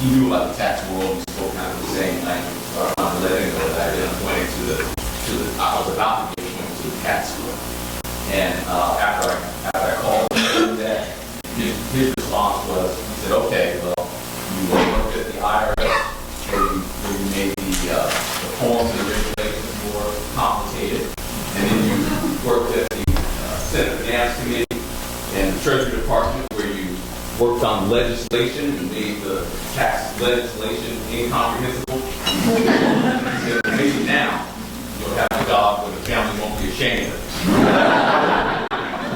he knew about the tax world. We spoke kind of the same language. So I wanted to let him know that I didn't point I was about to get pointed to the tax world. And after I called him that, his response was, he said, okay, well, you worked at the IRS, where you made the forms and regulations more complicated, and then you worked at the Senate Finance Committee and the Treasury Department, where you worked on legislation and made the tax legislation incomprehensible. He said, maybe now you'll have a job where the family won't be ashamed of it.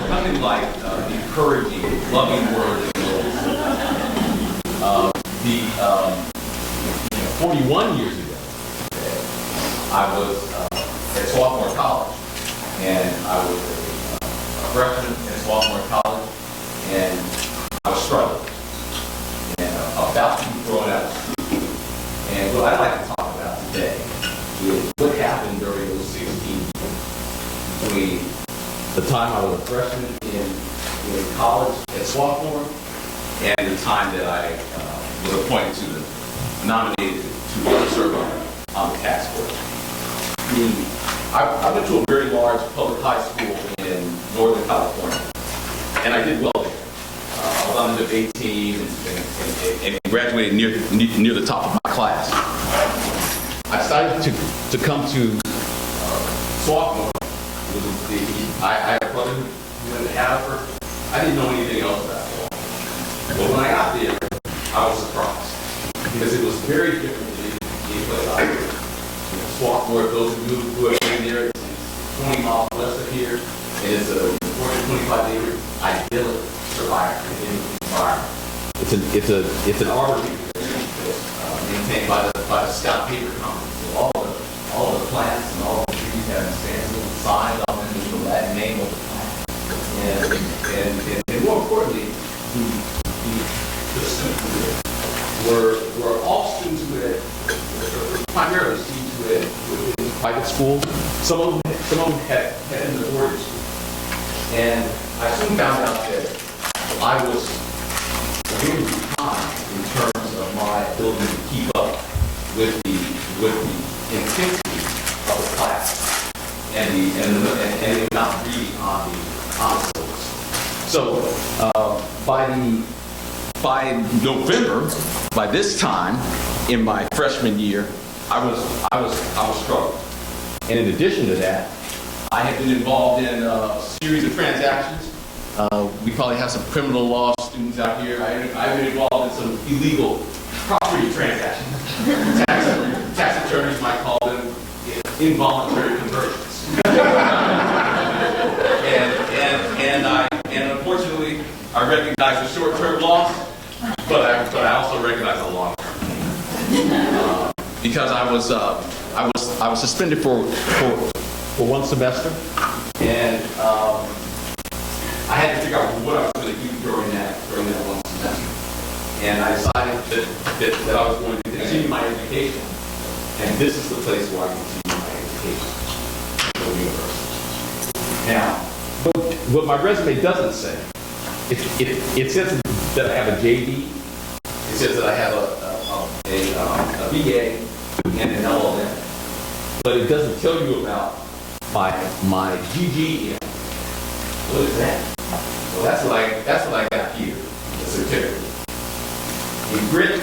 Something like encouraging, loving words. 41 years ago, I was at Swarthmore College, and I was a freshman at Swarthmore College, and I was struggling, and about to be thrown out of school. And what I'd like to talk about today is what happened during those 16 years between the time I was a freshman in college at Swarthmore and the time that I was appointed nominated to serve on the tax board. I went to a very large public high school in Northern California, and I did well there. I was on the debate team and graduated near the top of my class. I decided to come to Swarthmore. I had a brother who went to Hannaford. I didn't know anything else about Swarthmore. But when I got there, I was surprised because it was very different than any place I lived. Swarthmore, those of you who have been there, it's 20 miles west of here, and it's a 425-acre idyllic survivor environment. It's an arboretum maintained by the Scout Paper Company. So all the plants and all the trees have fancy little signs on them with the Latin name of the plant. And more importantly, the students were all students who had primarily students who had in private school. Some of them had in the boarding school. And I soon found out that I was very behind in terms of my ability to keep up with the intensity of the class and the amount of reading on the syllabus. So by November, by this time in my freshman year, I was struggling. And in addition to that, I had been involved in a series of transactions. We probably have some criminal law students out here. I've been involved in some illegal property transactions. Tax attorneys might call them involuntary conversions. and unfortunately, I recognize the short-term loss, but I also recognize the long-term. Because I was suspended for one semester, and I had to figure out what I was going to do during that one semester. And I decided that I was going to continue my education, and this is the place where I continue my education, the university. Now, what my resume doesn't say, it says that I have a JD, it says that I have a BA and an LLM, but it doesn't tell you about my GGM. What is that? Well, that's what I got here, the certificate. In grit,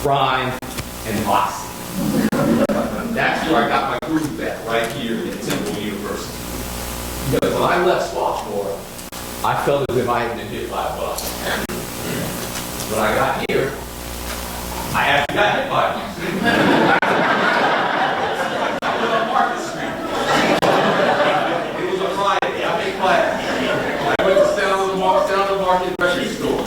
grind, and moxie. That's where I got my groove at, right here at Temple University. Because when I left Swarthmore, I felt as if I had been hit by a bus. When I got here, I actually got hit by a bus. I was on Market Street. It was a Friday. I made class. I went to Sound of the Market record store.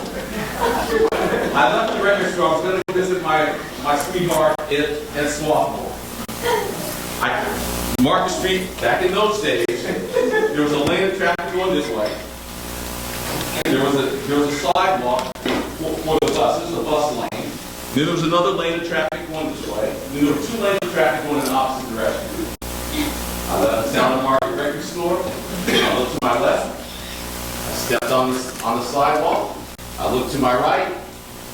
I left the record store. I was going to visit my sweetheart in Swarthmore. Market Street, back in those days, there was a lane of traffic going this way. And there was a sidewalk for the buses, a bus lane. Then there was another lane of traffic going this way. Then there were two lanes of traffic going in the opposite direction. I left the Sound of Market record store. I looked to my left. I stepped on the sidewalk. I looked to my right.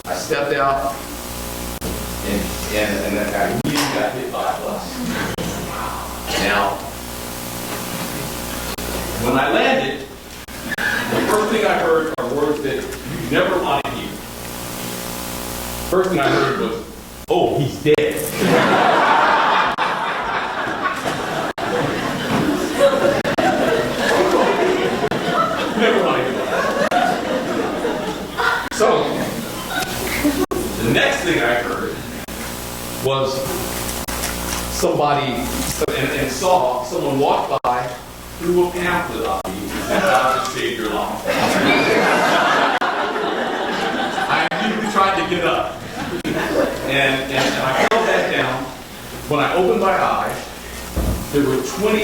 I stepped out, and then I immediately got hit by a bus. Now, when I landed, the first thing I heard are words that you never want to hear. First thing I heard was, "Oh, he's dead." Never want to hear that. So, the next thing I heard was somebody, and saw someone walk by, threw a pamphlet on me, and God has saved your life. I immediately tried to get up. And I fell back down. When I opened my eyes, there were 20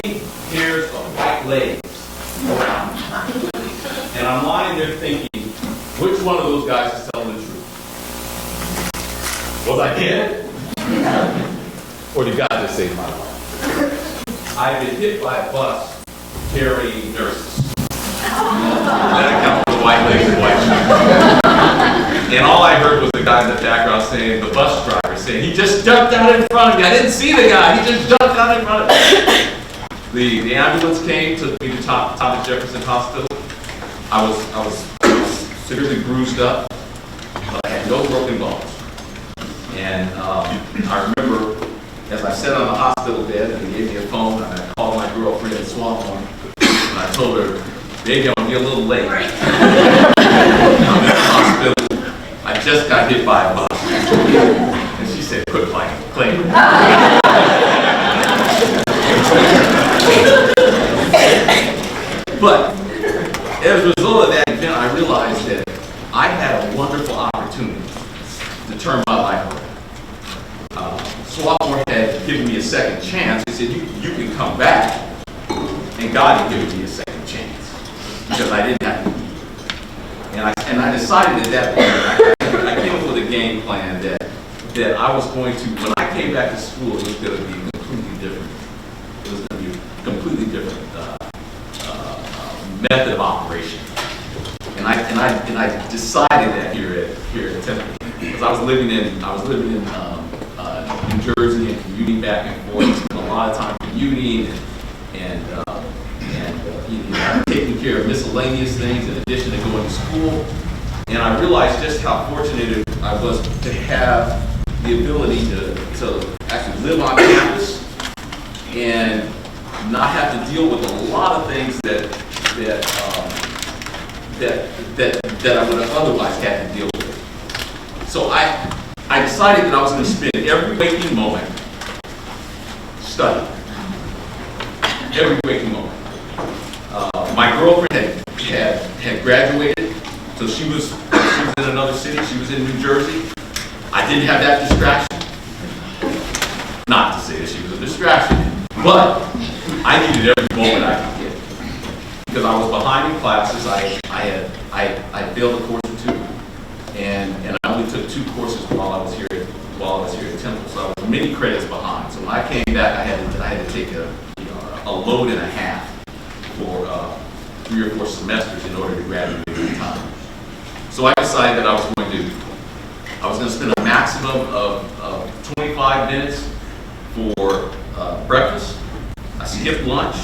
pairs of white legs around me. And I'm lying there thinking, which one of those guys is telling the truth? Was I dead? Or did God just save my life? I've been hit by a bus carrying nurses. That accounts for the white legs and white shoes. And all I heard was the guy in the background saying, the bus driver saying, "He just jumped out in front of me. I didn't see the guy. He just jumped out in front of me." The ambulance came to me to Thomas Jefferson Hospital. I was severely bruised up, but I had no broken bones. And I remember as I sat on the hospital bed and they gave me a phone, and I called my girlfriend in Swanthorne, and I told her, "Baby, I'm going to be a little late. I'm in the hospital. I just got hit by a bus." And she said, "Quit playing. But as a result of that event, I realized that I had a wonderful opportunity to turn my life around. Swarthmore had given me a second chance. He said, you can come back. And God had given me a second chance because I didn't have to eat. And I decided at that point, I came up with a game plan that I was going to, when I came back to school, it was going to be completely different. It was going to be a completely different method of operation. And I decided that here at Temple, because I was living in New Jersey and commuting back and forth, spent a lot of time commuting and taking care of miscellaneous things in addition to going to school. And I realized just how fortunate I was to have the ability to actually live on campus and not have to deal with a lot of things that I would have otherwise had to deal with. So I decided that I was going to spend every waking moment studying. Every waking moment. My girlfriend had graduated, so she was in another city. She was in New Jersey. I didn't have that distraction. Not to say that she was a distraction, but I needed every moment I could get because I was behind in classes. I failed a course or two, and I only took 2 courses while I was here at Temple. So I was many credits behind. So when I came back, I had to take a load and a half for 3 or 4 semesters in order to graduate in time. So I decided that I was going to spend a maximum of 25 minutes for breakfast. I skipped lunch.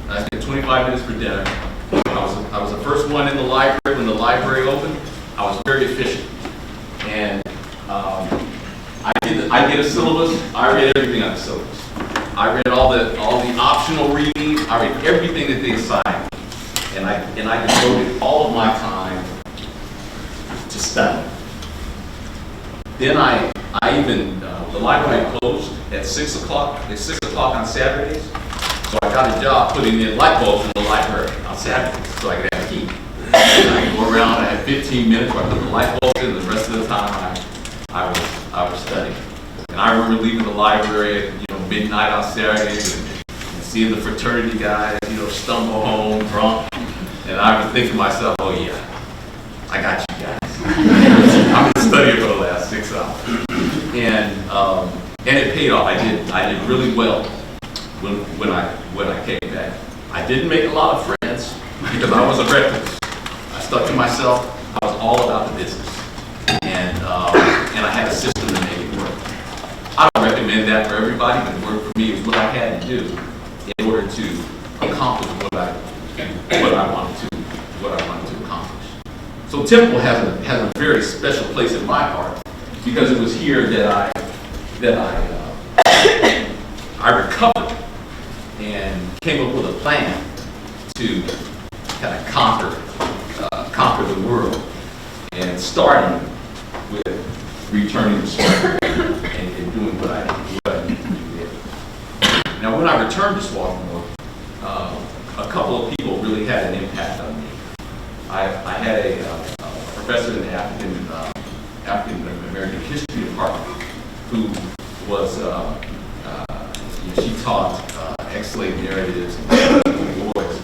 And I spent 25 minutes for dinner. I was the first one in the library when the library opened. I was very efficient, and I did a syllabus. I read everything on the syllabus. I read all the optional readings. I read everything that they assigned me, and I devoted all of my time to study. Then the library closed at 6 o'clock. It's 6 o'clock on Saturdays, so I got a job putting in light bulbs in the library on Saturdays, so I could have heat. I could go around. I had 15 minutes where I put the light bulbs in. The rest of the time, I was studying. And I remember leaving the library at midnight on Saturdays and seeing the fraternity guys, stumble home drunk. And I was thinking to myself, oh yeah, I got you guys. I've been studying for the last 6 hours. And it paid off. I did really well when I came back. I didn't make a lot of friends because I was a recluse. I stuck to myself. I was all about the business. And and I had a system to make it work. I don't recommend that for everybody, but it worked for me. It was what I had to do in order to accomplish what I wanted to accomplish. So Temple has a very special place in my heart because it was here that I recovered and came up with a plan to kind of conquer the world, and starting with returning to Swarthmore and doing what I needed to do there. Now, when I returned to Swarthmore, a couple of people really had an impact on me. I had a professor in the African American History Department who was, she taught ex-slave narratives and wars,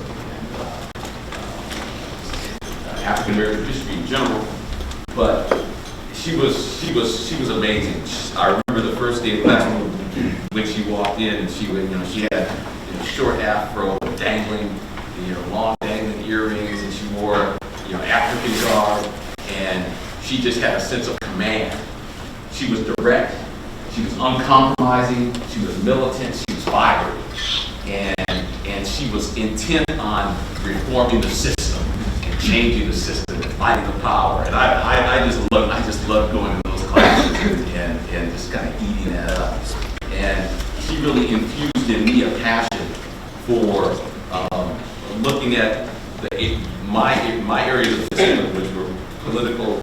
African American history in general, but she was amazing. I remember the first day of class when she walked in, and she had a short afro, dangling, long dangling earrings, and she wore African garb, and she just had a sense of command. She was direct, she was uncompromising, she was militant, she was fiery, and she was intent on reforming the system and changing the system and fighting the power. And I just loved going to those classes and just kind of eating that up. And she really infused in me a passion for looking at my areas of discipline, which were political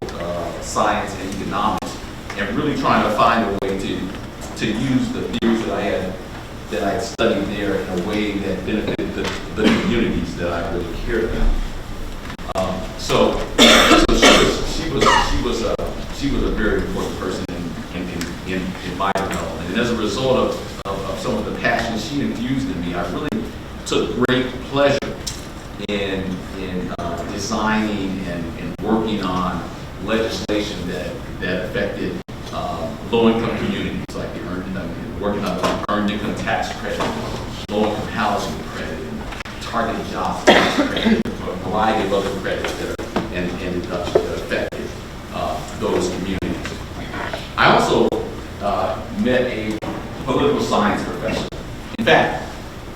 science and economics, and really trying to find a way to use the theories that I had studied there in a way that benefited the communities that I really cared about. So she was a very important person in my development, and as a result of some of the passion she infused in me, I really took great pleasure in designing and working on legislation that affected low-income communities, like working on the earned income tax credit, low-income housing credit, and targeted jobs tax credit, a variety of other credits and deductions that affected those communities. I also met a political science professor. In fact,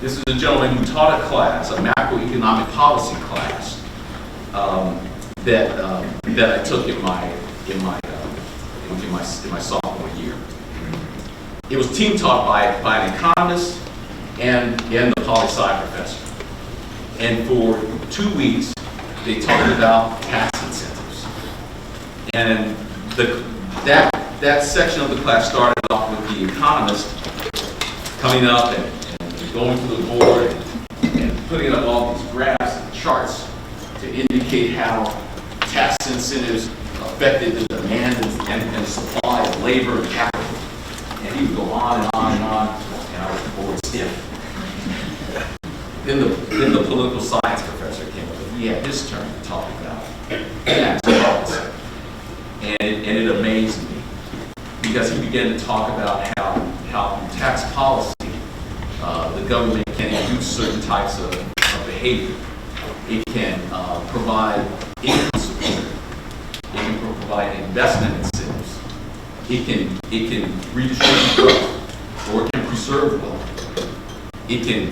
this is a gentleman who taught a class, a macroeconomic policy class, that I took in my sophomore year. It was team taught by an economist and the poli-sci professor. And for 2 weeks, they talked about tax incentives. And that section of the class started off with the economist coming up and going to the board and putting up all these graphs and charts to indicate how tax incentives affected the demand and supply of labor and capital. And he would go on and on and on, and I was bored stiff. Then the political science professor came up, and he had his turn to talk about tax policy. And it amazed me, because he began to talk about how through tax policy, the government can induce certain types of behavior. It can provide income support. It can provide investment incentives. It can redistribute wealth, or it can preserve wealth. It can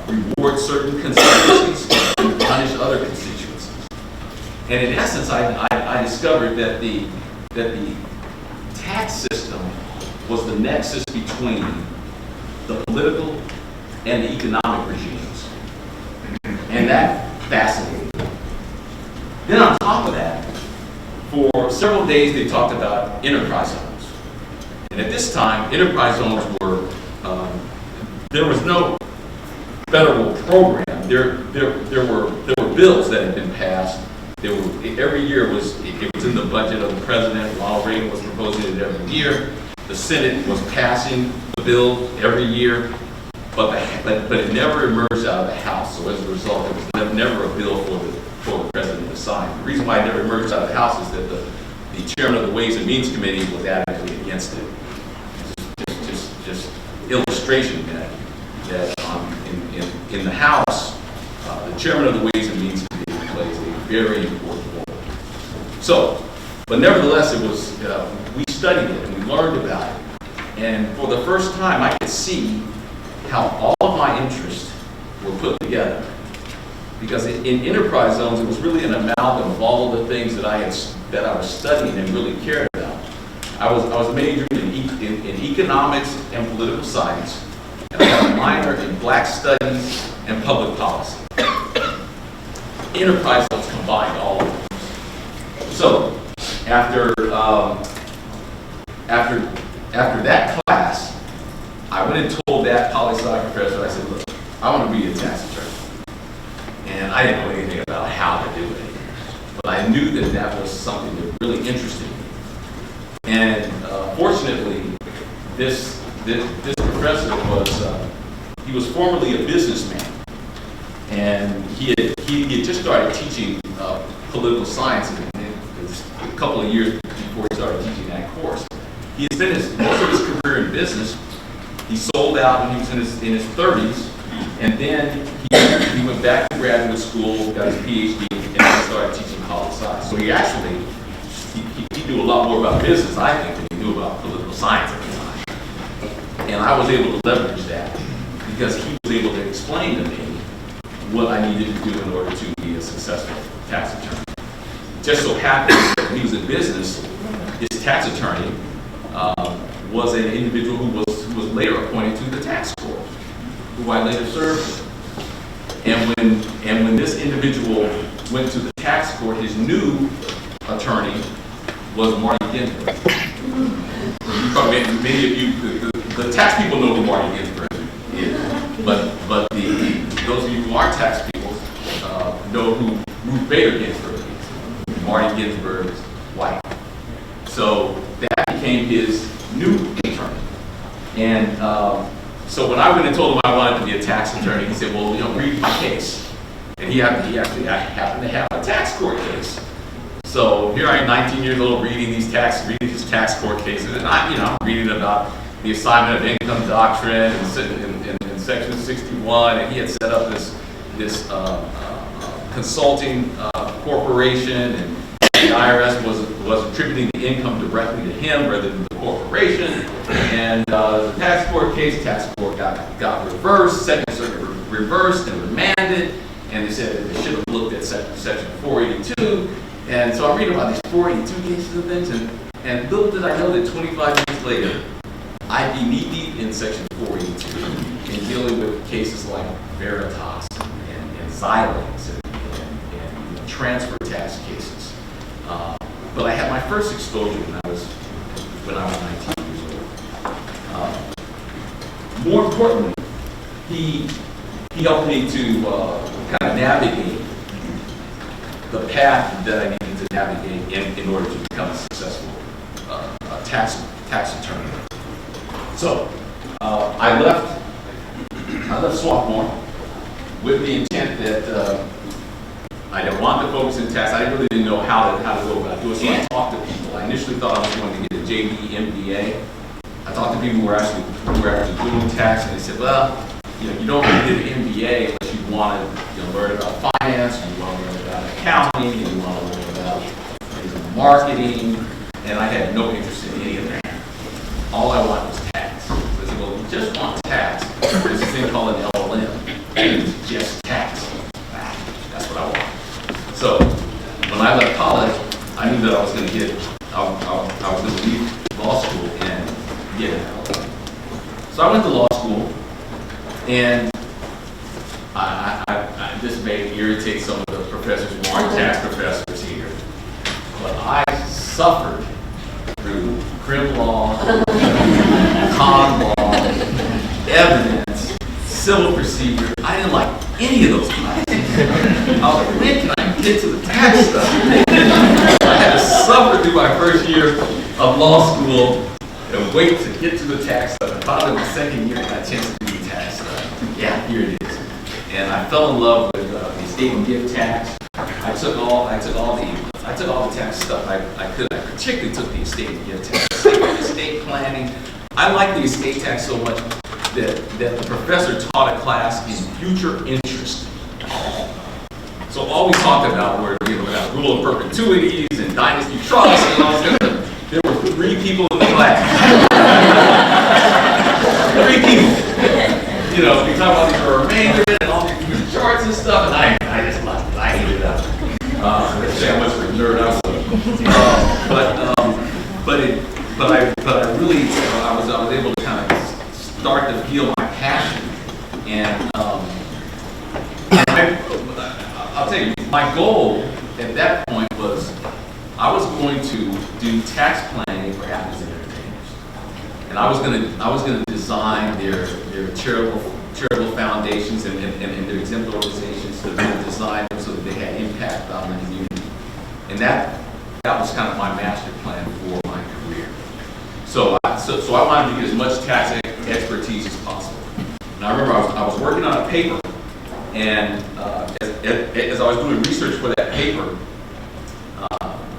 reward certain constituencies and punish other constituencies. And in essence, I discovered that the tax system was the nexus between the political and the economic regimes. And that fascinated me. Then on top of that, for several days they talked about enterprise zones. And at this time, enterprise zones were, there was no federal program. There were bills that had been passed. Every year it was in the budget of the president. Ronald Reagan was proposing it every year. The Senate was passing the bill every year, but it never emerged out of the House. So as a result, there was never a bill for the president to sign. The reason why it never emerged out of the House is that the chairman of the Ways and Means Committee was adamantly against it. Just illustration that in the House, the chairman of the Ways and Means Committee plays a very important role. So But nevertheless, it was, we studied it and we learned about it. And for the first time, I could see how all of my interests were put together. Because in enterprise zones, it was really an amalgam of all of the things that I was studying and really cared about. I was majoring in economics and political science, and I had a minor in black studies and public policy. Enterprise zones combined all of those. So after that class, I went and told that poli-sci professor, I said, look, I want to be a tax attorney. And I didn't know anything about how to do it. But I knew that that was something that really interested me. And fortunately, this professor he was formerly a businessman. And he had just started teaching political science a couple of years before he started teaching that course. He had spent most of his career in business. He sold out when he was in his 30s, and then he went back to graduate school, got his PhD, and then started teaching poli-sci. So he knew a lot more about business, I think, than he knew about political science at the time. And I was able to leverage that because he was able to explain to me what I needed to do in order to be a successful tax attorney. It just so happened that when he was in business, his tax attorney was an individual who was later appointed to the tax court, who I later served with. And when this individual went to the tax court, his new attorney was Marty Ginsburg. Many of you, the tax people know who Marty Ginsburg is, but those of you who aren't tax people know who Ruth Bader Ginsburg is, Marty Ginsburg's wife. So that became his new attorney. And so when I went and told him I wanted to be a tax attorney, he said, well, read my case. And I happened to have a tax court case. So here I am, 19 years old, reading these tax court cases, and I'm reading about the assignment of income doctrine in Section 61, and he had set up this consulting corporation, and the IRS was attributing the income directly to him rather than the corporation. And the tax court got reversed, Second Circuit reversed and remanded, and they said that they should have looked at Section 482. And so I'm reading about these 482 cases and things, and little did I know that 25 years later, I'd be knee-deep in Section 482 in dealing with cases like Veritas and Xilinx and transfer tax cases. But I had my first exposure when I was 19 years old. More importantly, he helped me to kind of navigate the path that I needed to navigate in order to become a successful tax attorney. So I left Swarthmore with the intent that I didn't want to focus in tax. I really didn't know how to go about doing it. So I talked to people. I initially thought I was going to get a JD MBA. I talked to people who were actually doing tax, and they said, well, you don't really get an MBA unless you want to learn about finance, you want to learn about accounting, you want to learn about marketing, and I had no interest in any of that. All I wanted was tax. So I said, well, if you just want tax, there's this thing called an LLM. It's just tax. That's what I want. So when I left college, I knew that I was going to leave law school and get an LLM. So I went to law school, and this may irritate some of the professors who aren't tax professors here, but I suffered through crim law, con law, evidence, civil procedure. I didn't like any of those classes. I was like, when can I get to the tax stuff? I had to suffer through my first year of law school and wait to get to the tax stuff. And finally, my second year, I got a chance to do the tax stuff. Yeah, here it is. And I fell in love with the estate and gift tax. I took all the tax stuff I could. I particularly took the estate and gift tax, estate planning. I liked the estate tax so much that the professor taught a class in future interest. So all we talked about were rule of perpetuities and dynasty trusts and all this kind of stuff. There were 3 people in the class. 3 people. You know, we talk about these remainder and all these charts and stuff, and I just laughed. I hated that. Say how much of a nerd I was. But I really, I was able to kind of start to feel my passion, and I'll tell you, my goal at that point was I was going to do tax planning for athletes and entertainers, and I was going to design their charitable foundations and their exempt organizations to design them so that they had impact on the community, and that was kind of my master plan for my career. So I wanted to get as much tax expertise as possible. And I remember I was working on a paper, and as I was doing research for that paper,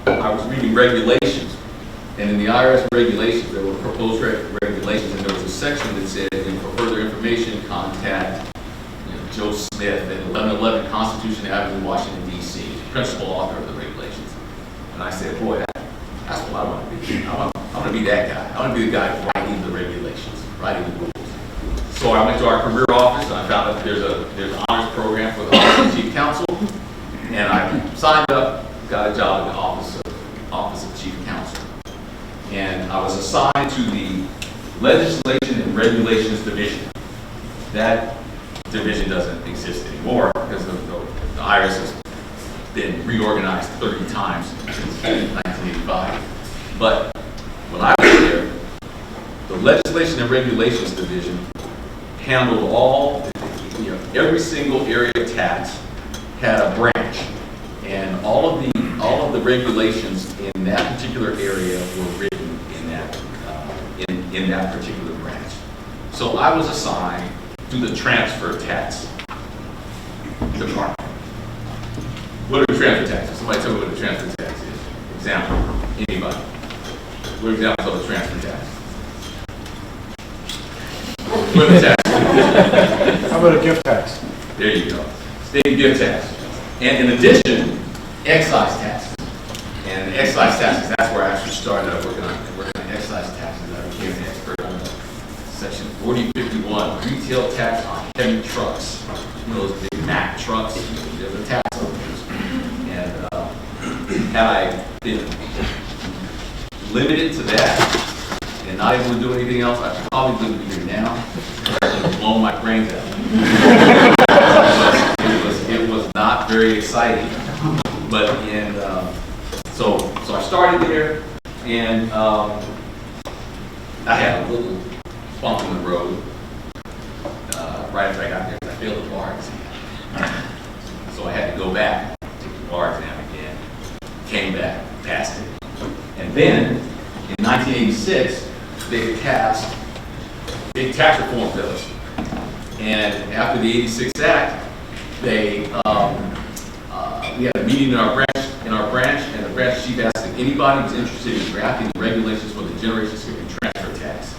I was reading regulations. And in the IRS regulations, there were proposed regulations, and there was a section that said, for further information, contact Joe Smith at 1111 Constitution Avenue, Washington, D.C., principal author of the regulations. And I said, boy, that's what I want to be. I want to be that guy. I want to be the guy writing the regulations, writing the rules. So I went to our career office, and I found that there's an honors program for the Office of Chief Counsel, and I signed up, got a job at the Office of Chief Counsel. And I was assigned to the Legislation and Regulations Division. That division doesn't exist anymore because the IRS has been reorganized 30 times since 1985. But when I was there, the Legislation and Regulations Division handled every single area of tax had a branch, and all of the regulations in that particular area were written in that particular branch. So I was assigned to the transfer tax department. What are transfer taxes? Somebody tell me what a transfer tax is. Example, anybody. What are examples of a transfer tax? What are the taxes? How about a gift tax? There you go. State gift tax. And in addition, excise taxes. And excise taxes, that's where I actually started working on excise taxes. I became an expert on Section 4051, retail tax on heavy trucks. Those big Mack trucks, there's a tax on those. And had I been limited to that and not able to do anything else, I probably wouldn't be here now. I would have blown my brains out. It was not very exciting. But so I started there, and I had a little bump in the road right after I got there because I failed the bar exam. So I had to go back, take the bar exam again, came back, passed it. And then in 1986, they passed big tax reform bills. And after the 86 Act, we had a meeting in our branch, and the branch chief asked if anybody was interested in drafting the regulations for the generation skipping transfer tax.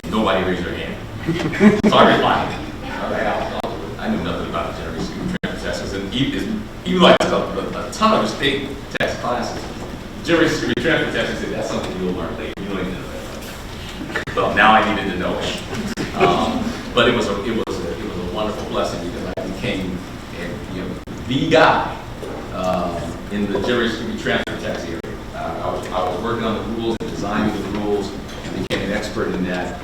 And nobody raised their hand. So I replied. I knew nothing about the generation skipping transfer taxes, and even though I took a ton of state tax classes, generation skipping transfer taxes said that's something you'll learn later. You don't even know that. Well, now I needed to know it. But it was a wonderful blessing because I became the guy in the generation transfer tax area. I was working on the rules and designing the rules and became an expert in that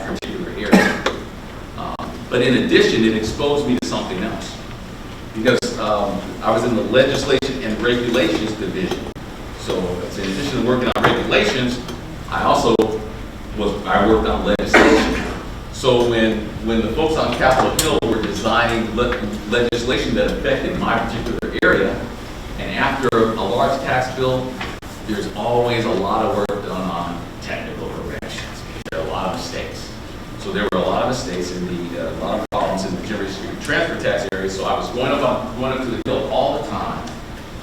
particular area. But in addition, it exposed me to something else because I was in the Legislation and Regulations Division. So in addition to working on regulations, I worked on legislation. So when the folks on Capitol Hill were designing legislation that affected my particular area, and after a large tax bill, there's always a lot of work done on technical corrections. There are a lot of mistakes. So there were a lot of mistakes in a lot of problems in the generation transfer tax area. So I was going up to the Hill all the time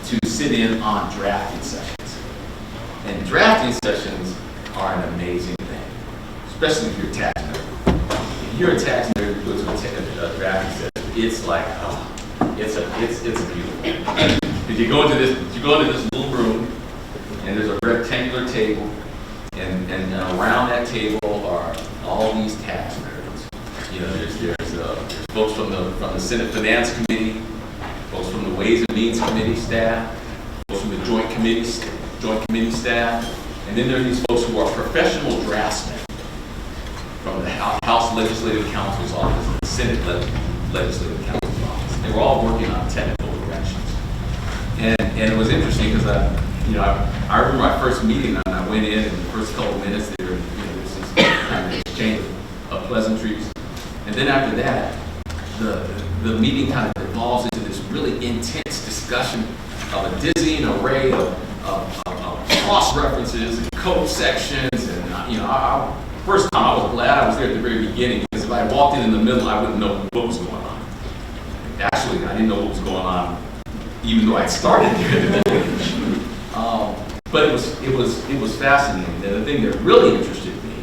to sit in on drafting sessions. And drafting sessions are an amazing thing, especially if you're a tax nerd. If you're a tax nerd who goes to a drafting session, it's like, it's a beautiful thing. you go into this little room, and there's a rectangular table, and around that table are all these tax nerds. You know, there's folks from the Senate Finance Committee, folks from the Ways and Means Committee staff, folks from the Joint Committee staff, and then there are these folks who are professional draftsmen from the House Legislative Counsel's Office and the Senate Legislative Counsel's Office. They were all working on technical directions. And it was interesting because I remember my first meeting, and I went in, and the first couple of minutes there, there's this kind of exchange of pleasantries. And then after that, the meeting kind of evolves into this really intense discussion of a dizzying array of cross references and code sections. And first time I was glad I was there at the very beginning, because if I had walked in the middle, I wouldn't know what was going on. Actually, I didn't know what was going on, even though I started there at the beginning. But it was fascinating. And the thing that really interested me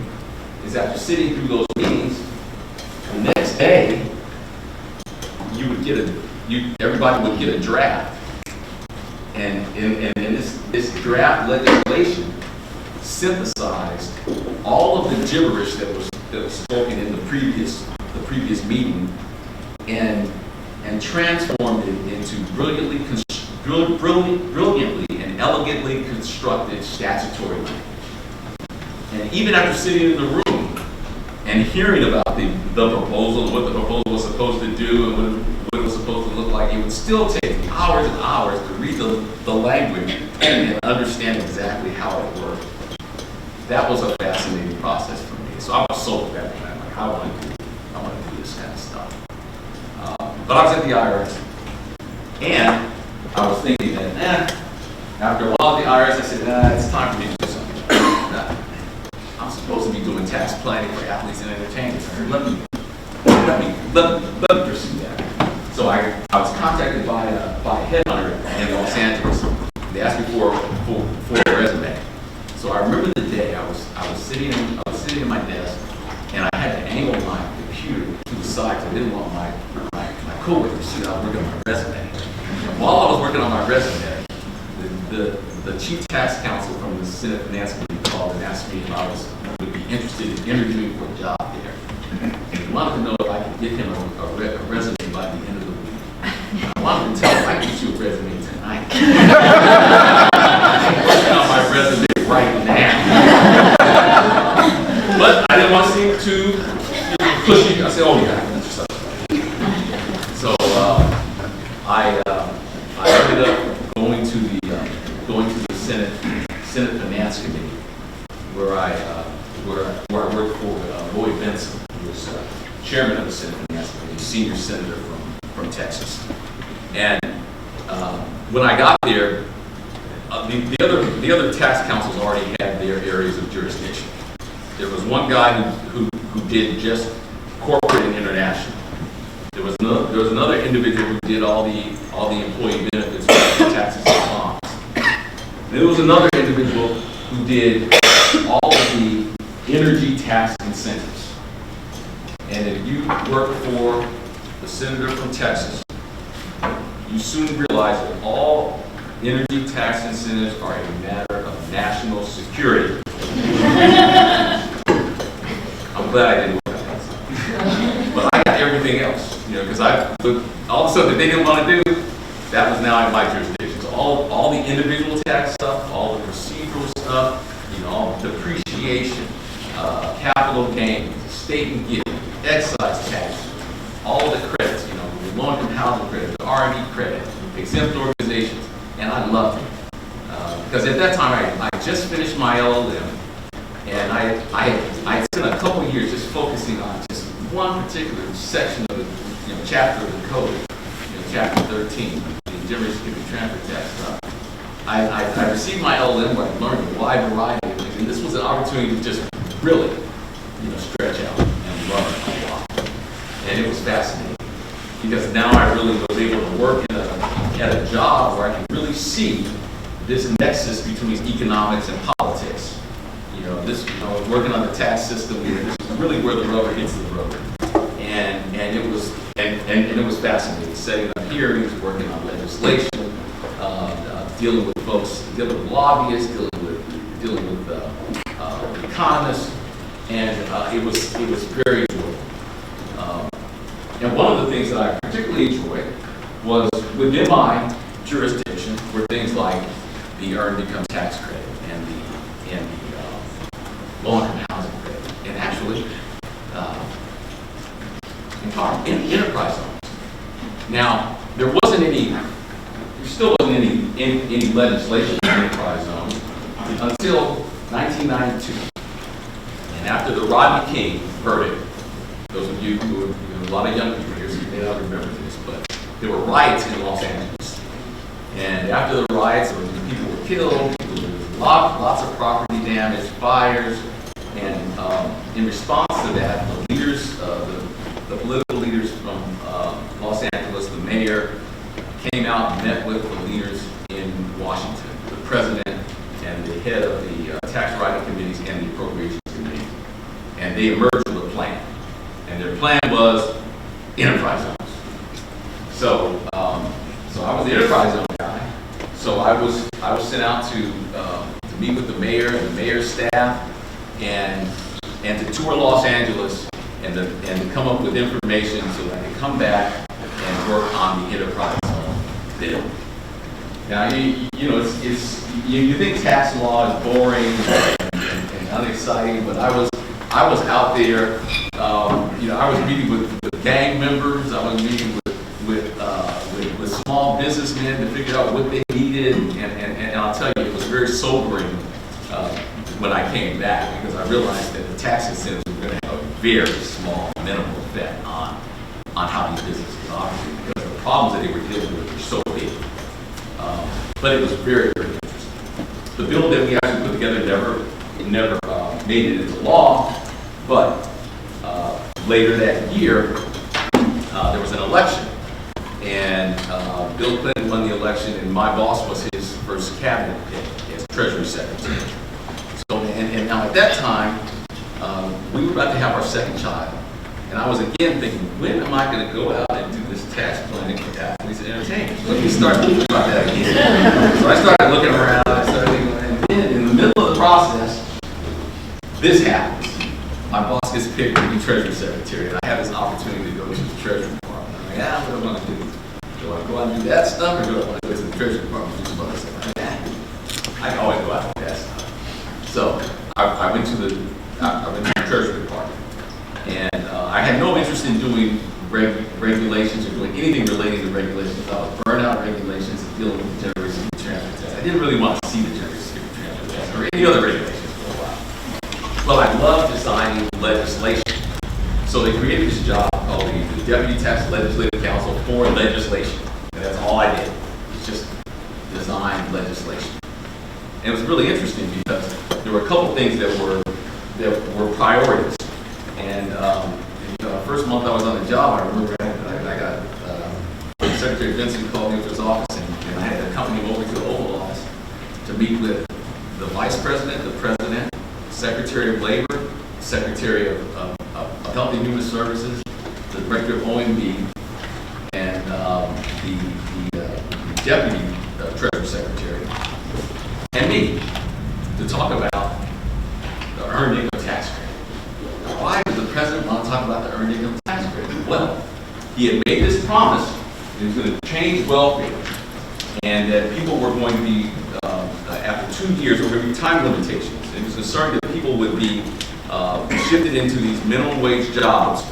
is after sitting through those meetings, the next day everybody would get a draft, and this draft legislation synthesized all of the gibberish that was spoken in the previous meeting, and transformed it into brilliantly and elegantly constructed statutory language. And even after sitting in the room and hearing about the proposal, what the proposal was supposed to do, and what it was supposed to look like, it would still take hours and hours to read the language and understand exactly how it worked. That was a fascinating process for me. So I was so glad that I'm like, I want to do this kind of stuff. But I was at the IRS, and I was thinking that, after a while at the IRS, I said, it's time for me to do something. I'm supposed to be doing tax planning for athletes and entertainers. I said, let me pursue that. So I was contacted by a headhunter in Los Angeles. They asked me for a resume. So I remember the day I was sitting in my desk, and I had to angle my computer to the side because I didn't want my coworkers to see that I was working on my resume. And while I was working on my resume, the chief tax counsel from the Senate Finance Committee called and asked me if I would be interested in interviewing for a job there. And he wanted to know if I could get him a resume by the end of the week. I wanted to tell him, I can get you a resume tonight. I'm working on my resume right now. But I didn't want to seem too pushy. I said, oh yeah, that's just such. So I ended up going to the Senate Finance Committee, where I worked for Lloyd Benson, who was chairman of the Senate Finance Committee, senior senator from Texas. And when I got there, the other tax councils already had their areas of jurisdiction. There was one guy who did just corporate and international. There was another individual who did all the employee benefits, taxes and bonds. And there was another individual who did all of the energy tax incentives. And if you work for the senator from Texas, you soon realize that all energy tax incentives are a matter of national security. I'm glad I didn't work on that. But I got everything else, because all the stuff that they didn't want to do, that was now in my jurisdiction. So all the individual tax stuff, all the procedural stuff, all the depreciation, capital gains, state and gift, excise tax, all the credits, the low-income housing credit, the R&D credit, exempt organizations, and I loved it. Because at that time, I just finished my LLM, and I spent a couple of years just focusing on just one particular section of the chapter of the code, chapter 13, the general security transfer tax stuff. I received my LLM where I learned a wide variety of things, and this was an opportunity to just really, stretch out and learn a lot. And it was fascinating, because now I really was able to work at a job where I can really see this nexus between economics and politics. Working on the tax system, this is really where the rubber hits the road. And it was fascinating, setting up hearings, working on legislation, dealing with folks, dealing with lobbyists, dealing with economists, and it was very enjoyable. And one of the things that I particularly enjoyed was within my jurisdiction were things like the earned income tax credit and the low-income housing credit, and actually enterprise zones. Now, there still wasn't any legislation in enterprise zones until 1992. And after the Rodney King verdict, those of you who are, a lot of young people here, so you may not remember this, but there were riots in Los Angeles. And after the riots, people were killed, lots of property damage, fires, and in response to that, the leaders, the political leaders from Los Angeles, the mayor, came out and met with the leaders in Washington, the president and the head of the tax writing committees and the appropriations committee. And they emerged with a plan. And their plan was enterprise zones. So I was the enterprise zone guy. So I was sent out to meet with the mayor and the mayor's staff and to tour Los Angeles and to come up with information so that I could come back and work on the enterprise zone bill. Now you think tax law is boring and unexciting, but I was out there. I was meeting with gang members. I was meeting with small businessmen to figure out what they needed, and I'll tell you, it was very sobering when I came back, because I realized that the tax incentives were going to have a very small, minimal effect on how these businesses operate, because the problems that they were dealing with were so big. But it was very, very interesting. The bill that we actually put together never made it into law, but later that year, there was an election, and Bill Clinton won the election, and my boss was his first cabinet pick as Treasury Secretary. So, and now at that time, we were about to have our second child, and I was again thinking, when am I going to go out and do this tax planning for athletes and entertainers? Let me start thinking about that again. So I started looking around, and then in the middle of the process, this happens. My boss gets picked to be Treasury Secretary, and I have this opportunity to go to the Treasury Department. I'm like, what do I want to do? Do I go out and do that stuff, or do I want to go to the Treasury Department and do some other stuff? I can always go out and do that stuff. So I went to the Treasury Department, and I had no interest in doing regulations or doing anything relating to regulations. I was burnout regulations and dealing with the General Security Transfer Test. I didn't really want to see the General Security Transfer Test or any other regulations for a while. Well, I love designing legislation. So they created this job called the Deputy Tax Legislative Counsel for legislation. And that's all I did. It's just design legislation. And it was really interesting because there were a couple things that were priorities. And the first month I was on the job, I remember I got Secretary Vincent called me into his office, and I had to accompany him over to the Oval Office to meet with the Vice President, the President, Secretary of Labor, Secretary of Health and Human Services, the Director of OMB, and the Deputy Treasury Secretary, and me, to talk about the earned income tax credit. Now, why does the President want to talk about the earned income tax credit? Well, he had made this promise that he was going to change welfare, and that people were going to be, after 2 years, there were going to be time limitations. It was concerned that people would be shifted into these minimum wage jobs,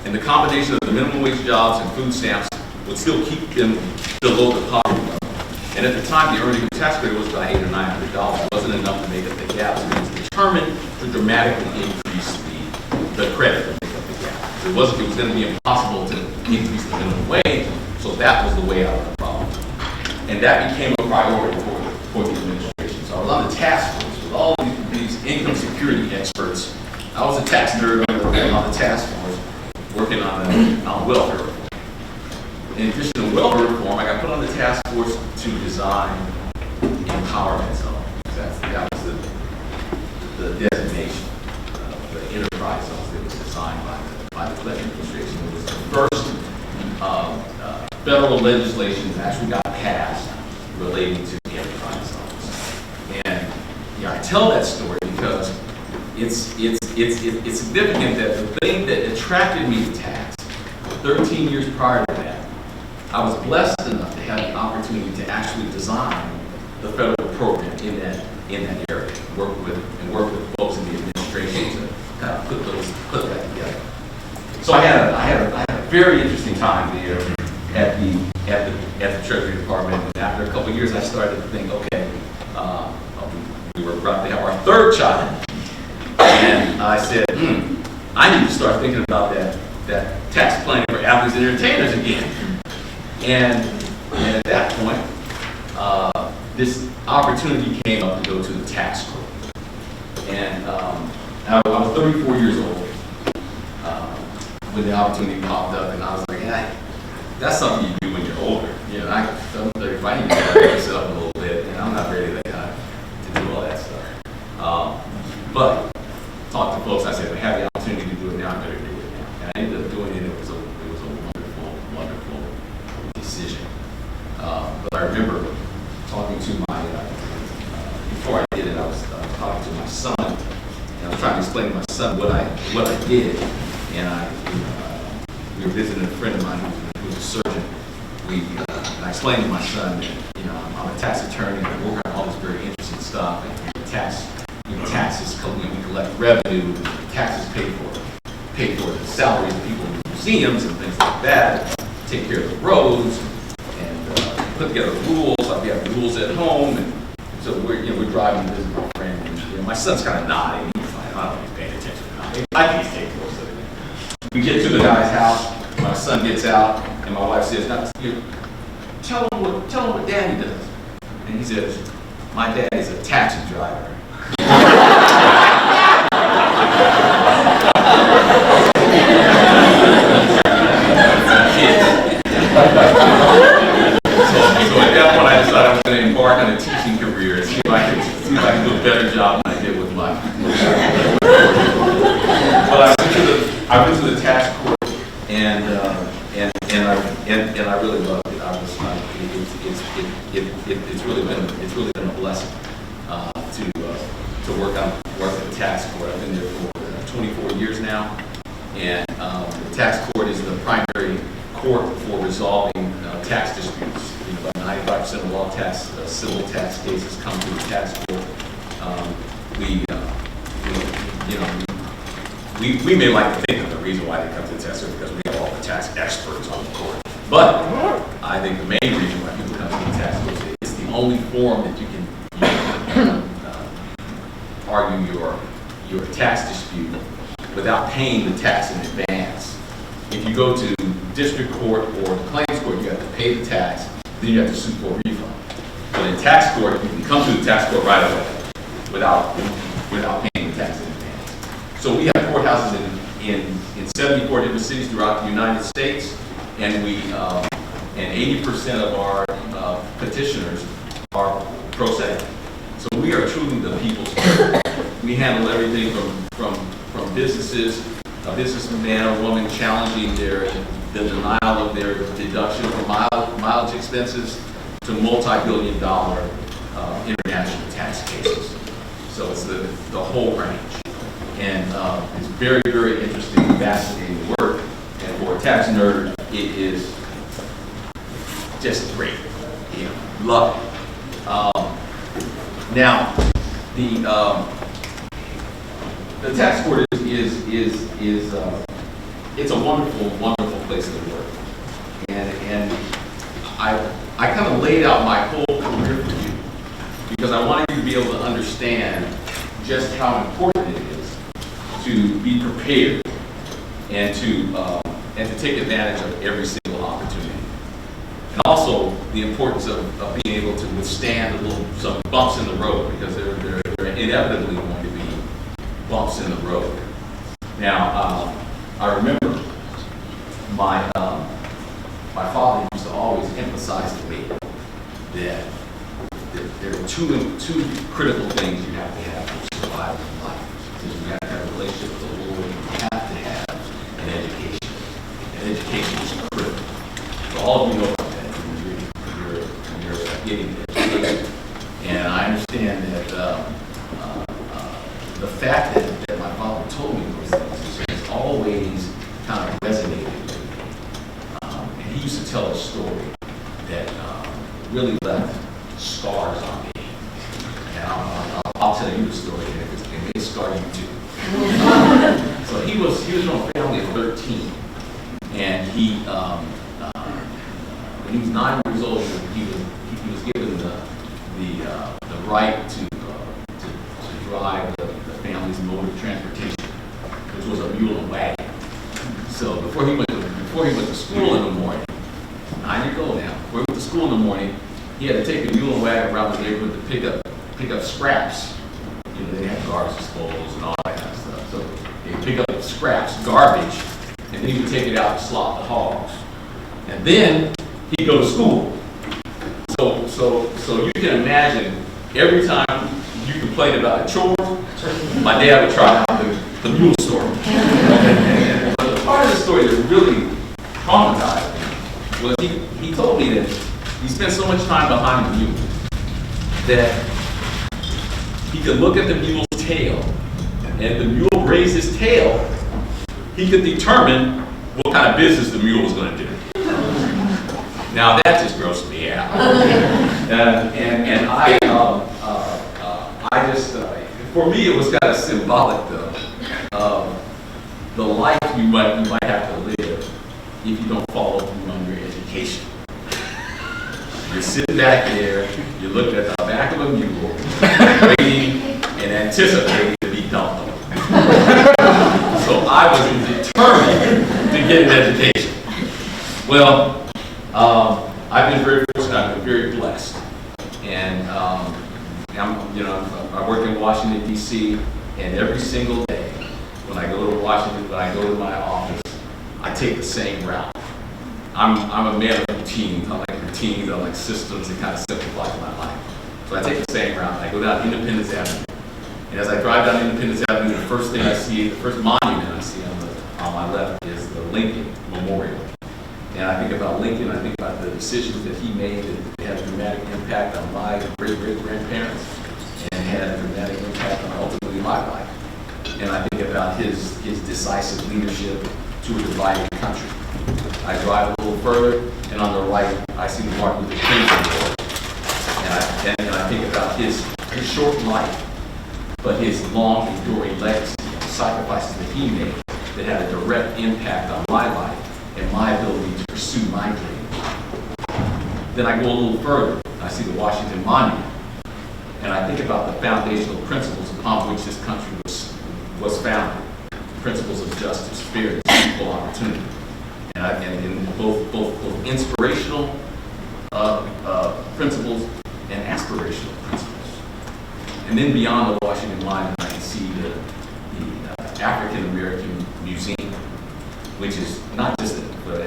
and the combination of the minimum wage jobs and food stamps would still keep them below the poverty level. And at the time, the earned income tax credit was about $800 or $900. It wasn't enough to make up the gap. So it was determined to dramatically increase the credit to make up the gap. It was going to be impossible to increase the minimum wage, so that was the way out of the problem. And that became a priority for the administration. So I was on the task force with all these income security experts. I was a tax nerd on the task force, working on welfare reform. In addition to welfare reform, I got put on the task force to design empowerment zones. That was the designation of the enterprise zones that was designed by the Clinton administration. It was the first federal legislation that actually got passed relating to enterprise I tell that story because it's significant that the thing that attracted me to tax 13 years prior to that, I was blessed enough to have the opportunity to actually design the federal program in that area, work with folks in the administration to kind of put that together. So I had a very interesting time there at the Treasury Department. And after a couple of years, I started to think, okay, we were about to have our third child, and I said, I need to start thinking about that tax planning for athletes and entertainers again. And at that point, this opportunity came up to go to the tax court. And I was 34 years old when the opportunity popped up, and I was like, that's something you do when you're older. You know, I'm 35, I need to fix it up a little bit, and I'm not ready to do all that stuff. But talked to folks, I said, if I have the opportunity to do it now, I better do it now. And I ended up doing it. It was a wonderful decision. But I remember talking to my, before I did it, I was talking to my son, and I was trying to explain to my son what I did. And we were visiting a friend of mine who was a surgeon. And I explained to my son that, I'm a tax attorney, and I work on all this very interesting stuff, and taxes, we collect revenue, taxes pay for the salaries of people in museums and things like that, take care of the roads, and put together rules. Like we have rules at home, and so we're driving to visit my friend, and my son's kind of nodding. He's like, I don't know if he's paying attention or not. I think he's taking close to it. We get to the guy's house. My son gets out, and my wife says, tell him what Daddy does. And he says, my dad is a taxi driver. So at that point, I decided I was going to embark on a teaching career and see if I could do a better job than I did with mine. But I went to the tax court, and I really loved it. It's really been a blessing to work at the tax court. I've been there for 24 years now, and the tax court is the primary court for resolving tax disputes. About 95% of all civil tax cases come to the tax court. We may like to think that the reason why they come to the tax court is because we have all the tax experts on the court. But I think the main reason why people come to the tax court is it's the only forum that you can argue your tax dispute without paying the tax in advance. If you go to district court or the claims court, you have to pay the tax, then you have to sue for a refund. But in tax court, you can come to the tax court right away without paying the tax in advance. So we have courthouses in 74 different cities throughout the United States, and 80% of our petitioners are pro se. So we are truly the people's court. We handle everything from businesses, a businessman or woman challenging the denial of their deduction for mileage expenses to multi-billion-dollar international tax cases. So it's the whole range. And it's very, very interesting, fascinating work. And for a tax nerd, it is just great. Love it. Now, the tax court is it's a wonderful, wonderful place to work. And I kind of laid out my whole career for you because I wanted you to be able to understand just how important it is to be prepared and to take advantage of every single opportunity. And also the importance of being able to withstand some bumps in the road, because there are inevitably going to be bumps in the road. Now, I remember my father used to always emphasize to me that there are two critical things you have to have to survive in life. You have to have a relationship with the Lord, and you have to have an education. And education is critical. So all of you know about that when you're getting an education. And I understand that the fact that my father told me those things has always kind of resonated with me. And he used to tell a story that really left scars on me. And I'll tell you the story, and it may scar you too. So he was from a family of 13, and when he was 9 years old, he was given the right to drive the family's mode of transportation, which was a mule and wagon. So before he went to school in the morning, 9 years old now, before he went to school in the morning, he had to take a mule and wagon around the neighborhood to pick up scraps. You know, they had garbage disposals and all that kind of stuff. So he'd pick up scraps, garbage, and then he would take it out to slaughter the hogs. And then he'd go to school. So you can imagine every time you complained about a chore, my dad would try out the mule story. But the part of the story that really traumatized me was he told me that he spent so much time behind the mule that he could look at the mule's tail, and if the mule raised his tail, he could determine what kind of business the mule was going to do. Now that just grossed me out. And I just, for me, it was kind of symbolic though of the life you might have to live if you don't follow through on your education. You're sitting back there, you're looking at the back of a mule, waiting and anticipating to be dumped on. So I was determined to get an education. Well, I've been very fortunate. I've been very blessed, and I work in Washington D.C. and every single day when I go to Washington, when I go to my office, I take the same route. I'm a man of routines. I like routines. I like systems. It kind of simplifies my life. So I take the same route. I go down Independence Avenue, and as I drive down Independence Avenue, the first thing I see, the first monument I see on my left is the Lincoln Memorial. And I think about Lincoln, I think about the decisions that he made that had a dramatic impact on my great-great-grandparents and had a dramatic impact on ultimately my life. And I think about his decisive leadership to a divided country. I drive a little further, and on the right, I see the Martin Luther King Memorial. And I think about his short life, but his long, enduring legacy, the sacrifices that he made that had a direct impact on my life and my ability to pursue my dream. Then I go a little further. I see the Washington Monument, and I think about the foundational principles upon which this country was founded: principles of justice, fairness, equal opportunity, and both inspirational principles and aspirational principles. And then beyond the Washington Monument, I can see the African American Museum, which is not just a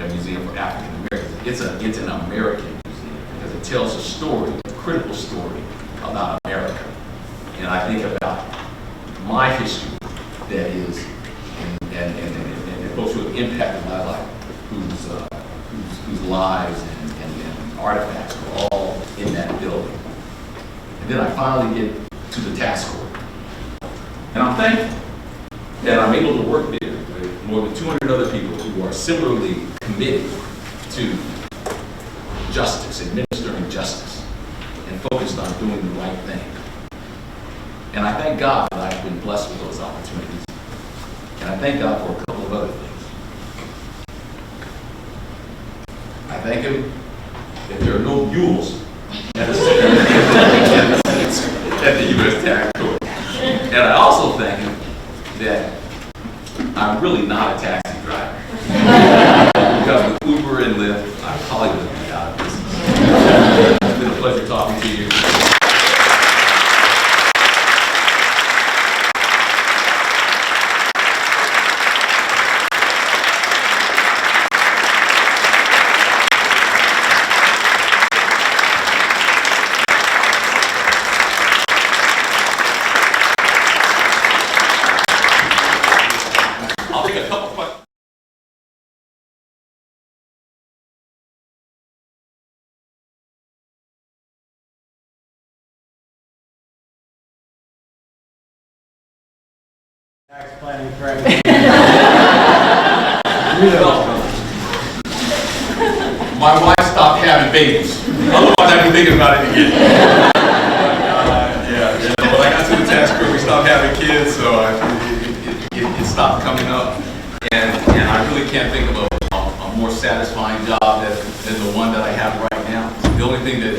museum for African Americans. It's an American museum because it tells a story, a critical story about America. And I think about my history that is, and folks who have impacted my life, whose lives and artifacts are all in that building. And then I finally get to the task force. And I'm thankful that I'm able to work there with more than 200 other people who are similarly committed to justice, administering justice, and focused on doing the right thing. And I thank God that I've been blessed with those opportunities. And I thank God for a couple of other things. I thank Him that there are no mules at the U.S. Tax Court. And I also thank Him that I'm really not a taxi driver. Because with Uber and Lyft, I probably would be out of business. It's been a pleasure talking to you. Tax planning training. My wife stopped having babies. Otherwise, I'd be thinking about it again. When I got to the tax group, we stopped having kids, so it stopped coming up. And I really can't think of a more satisfying job than the one that I have right now. The only thing that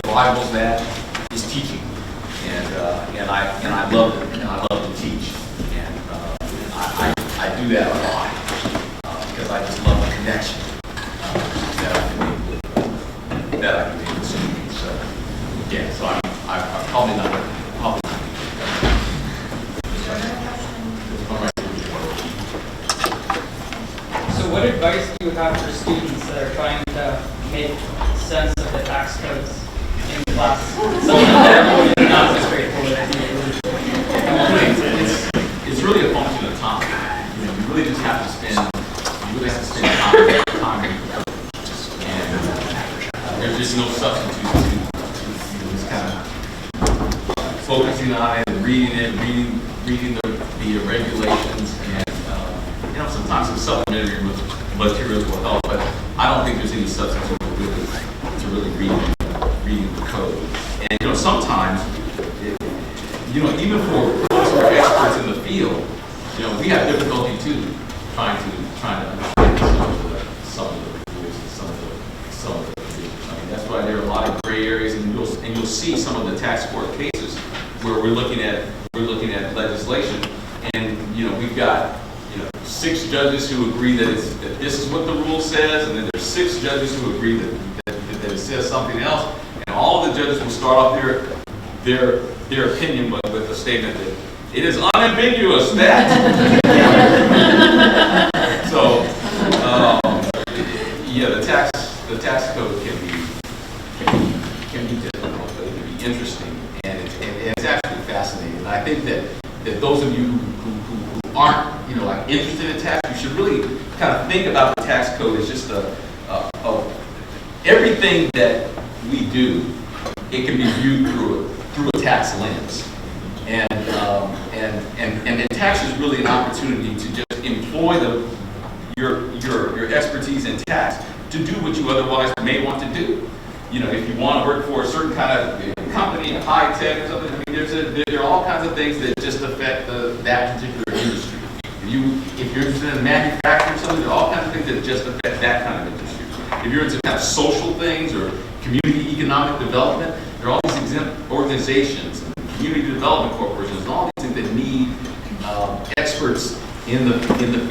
rivals that is teaching. And I love it. And I love to teach. And I do that a lot because I just love the connection that I can make with students. So yeah, so I'm probably not. So what advice do you have for students that are trying to make sense of the tax codes in class? Something that is not so straightforward as you It's really a function of time. You really just have to spend time in the code. And there's just no substitute to just kind of focusing on it, reading the regulations, and sometimes some supplementary materials will help, but I don't think there's any substitute to really reading the code. And sometimes, even for folks who are experts in the field, we have difficulty too trying to understand some of the rules and some of the provisions. I mean, that's why there are a lot of gray areas, and you'll see some of the tax court cases where we're looking at legislation, and we've got 6 judges who agree that this is what the rule says, and then there's 6 judges who agree that it says something else, and all of the judges will start off their opinion with a statement that it is unambiguous that. So, the tax code can be difficult, but it can be interesting, and it's actually fascinating. And I think that those of you who aren't interested in tax, you should really kind of think about the tax code as just everything that we do. It can be viewed through a tax lens, and tax is really an opportunity to just employ your expertise in tax to do what you otherwise may want to do. If you want to work for a certain kind of company, high tech or something, I mean, there are all kinds of things that just affect that particular industry. If you're interested in manufacturing something, there are all kinds of things that just affect that kind of industry. If you're into kind of social things or community economic development, there are all these exempt organizations, and community development corporations, and all these things that need experts in the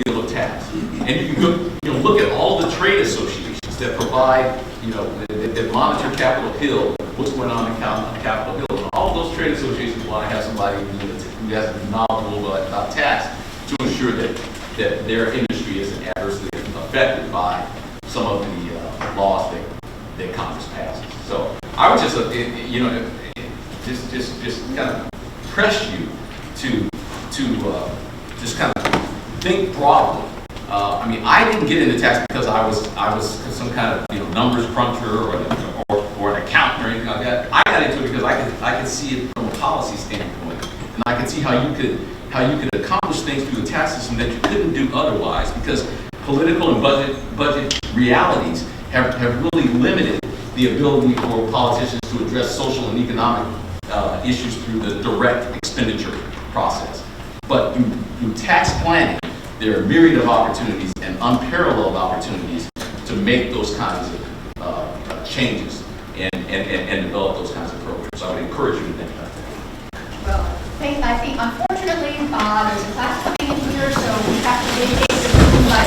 field of tax. And you can look at all the trade associations that provide, that monitor Capitol Hill, what's going on in Capitol Hill. And all of those trade associations want to have somebody who has knowledgeable about tax to ensure that their industry isn't adversely affected by some of the laws that Congress passes. So I would just, just kind of press you to just kind of think broadly. I mean, I didn't get into tax because I was some kind of numbers cruncher or an accountant or anything like that. I got into it because I could see it from a policy standpoint, and I could see how you could accomplish things through the tax system that you couldn't do otherwise, because political and budget realities have really limited the ability for politicians to address social and economic issues through the direct expenditure process. But through tax planning, there are a myriad of opportunities and unparalleled opportunities to make those kinds of changes and develop those kinds of programs. So I would encourage you to think about that. Well, I think unfortunately there's a class coming in here, so we have to vacate the room, but